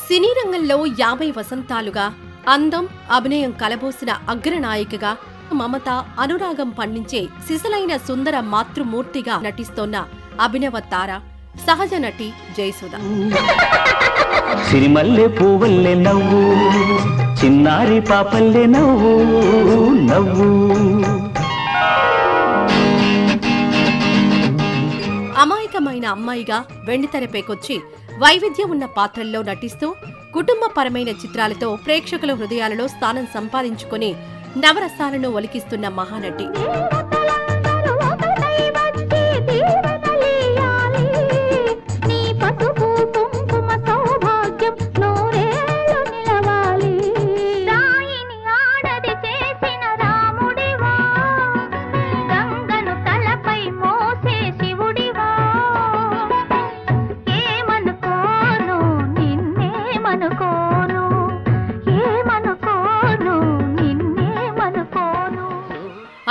సినీ రంగంలో 50 వసంతాలుగా అందం అభినయం కలబోసిన అగ్రనాయికగా మమత అనురాగం పండించే సిసలైన సుందర మాతృమూర్తిగా నటిస్తోన్న అభినవ తార సహజ నటి జయసుధ. సిరిమల్లె పువ్వుల్లే నవ్వు చిన్నారి పాపల్లే నవ్వు నవ్వు. అమాయకమైన అమ్మాయిగా వెండితెరపైకొచ్చి వైవిధ్యం ఉన్న పాత్రల్లో నటిస్తూ కుటుంబపరమైన చిత్రాలతో ప్రేక్షకుల హృదయాలలో స్థానం సంపాదించుకుని నవరసాలను ఒలికిస్తున్న మహానటి.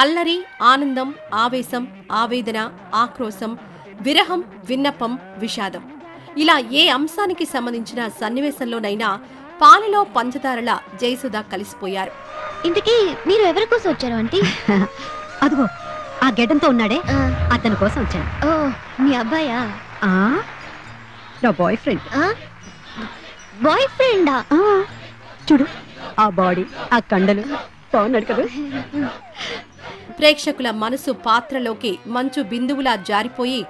అల్లరి, ఆనందం, ఆవేశం, ఆవేదన, ఆక్రోశం, విరహం, విన్నపం, విషాదం ఇలా ఏ అంశానికి సంబంధించిన సన్నివేశంలోనైనా పాలలో పంచదారల జయసుధ కలిసిపోయారు. ఇంతకీ మీరు ఎవరి కోసం వచ్చారు ఆంటీ? అదిగో ఆ గెడ్డంతో ఉన్నాడే అతని కోసం వచ్చాను. ఓ, మీ అబ్బాయా? నా బాయ్ ఫ్రెండ్. బాయ్ ఫ్రెండా? చూడు ఆ బాడీ, ఆ కండలు, బాగున్నాడు కదా. ప్రేక్షకుల మనసు పాత్రలోకి మంచు బిందువులా జారిపోయి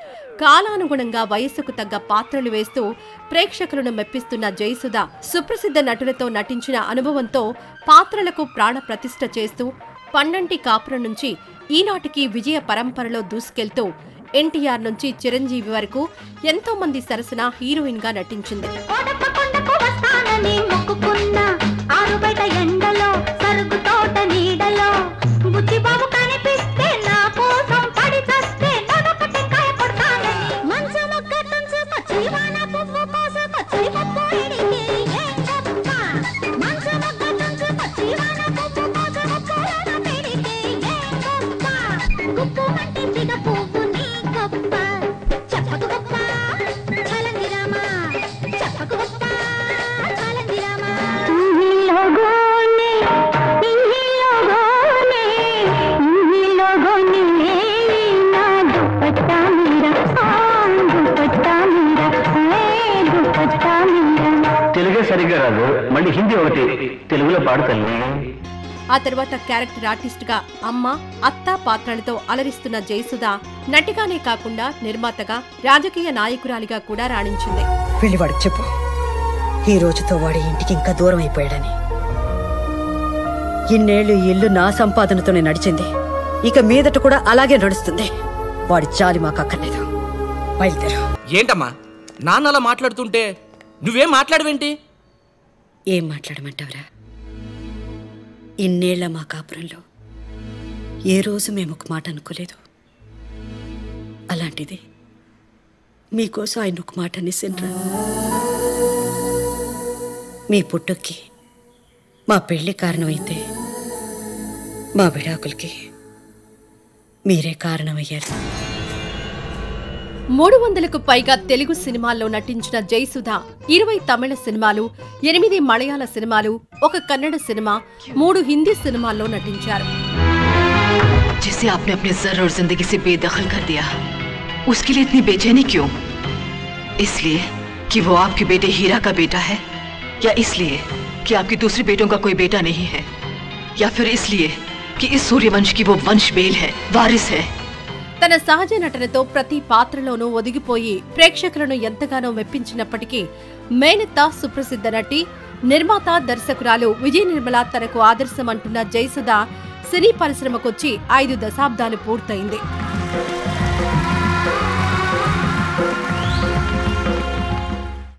కాలానుగుణంగా వయస్సుకు తగ్గ పాత్రలు వేస్తూ ప్రేక్షకులను మెప్పిస్తున్న జయసుధ సుప్రసిద్ధ నటులతో నటించిన అనుభవంతో పాత్రలకు ప్రాణ ప్రతిష్ఠ చేస్తూ పండంటి కాపురం నుంచి ఈనాటికి విజయ పరంపరలో దూసుకెళ్తూ ఎన్టీఆర్ నుంచి చిరంజీవి వరకు ఎంతో మంది సరసన హీరోయిన్ గా నటించింది. తెలుగే సరిగ్గా రాదు, మళ్ళీ హిందీ ఒకటి తెలుగులో పాడుతాను. ఆ తర్వాత క్యారెక్టర్ ఆర్టిస్ట్ గా అమ్మ, అత్త పాత్రలతో అలరిస్తున్న జయసుధ నటిగానే కాకుండా నిర్మాతగా, రాజకీయ నాయకురాలిగా కూడా రాణించింది. వెళ్ళివాడు చెప్పు, ఈ రోజుతో వాడి ఇంటికి ఇంకా దూరం అయిపోయాడని. ఇన్నేళ్లు ఈ ఇల్లు నా సంపాదనతోనే నడిచింది, ఇక మీదట కూడా అలాగే నడుస్తుంది. వాడి చాలి మాకు అక్కర్లేదు, బయలుదేరు. ఏంటమ్మా నాన్న అలా మాట్లాడుతుంటే నువ్వేం మాట్లాడవేంటి? ఏం మాట్లాడమంటావురా? ఇన్నేళ్ల మా కాపురంలో ఏ రోజు మేము ఒక మాట అనుకోలేదు. అలాంటిది మీకోసం ఆయన ఒక మాట అనేసిండ్రా. మీ పుట్టుకి మా పెళ్లి కారణమైతే మా విడాకులకి మీరే కారణమయ్యారు. 300కు పైగా తెలుగు సినిమాల్లో నటించిన జయసుధ 20 తమిళ సినిమాలు, 8 మలయాళ సినిమాలు, 1 కన్నడ సినిమా, 3 హిందీ సినిమాల్లో నటించారు. जिसे आपने अपने जर और जिंदगी से बेदखल कर दिया, उसके लिए इतनी बेचैनी क्यों? इसलिए कि वो आपके बेटे हीरा का बेटा है, या इसलिए कि आपके दूसरे बेटों का कोई बेटा नहीं है, या फिर इसलिए कि इस सूर्यवंश की वो वंश बेल है, वारिस है? తన సహజ నటనతో ప్రతి పాత్రలోనూ ఒదిగిపోయి ప్రేక్షకులను ఎంతగానో మెప్పించినప్పటికీ మేనత్త సుప్రసిద్ధ నటి, నిర్మాత, దర్శకురాలు విజయ నిర్మల తనకు ఆదర్శం అంటున్న జయసుధ సినీ పరిశ్రమకొచ్చి 5 దశాబ్దాలు పూర్తయింది.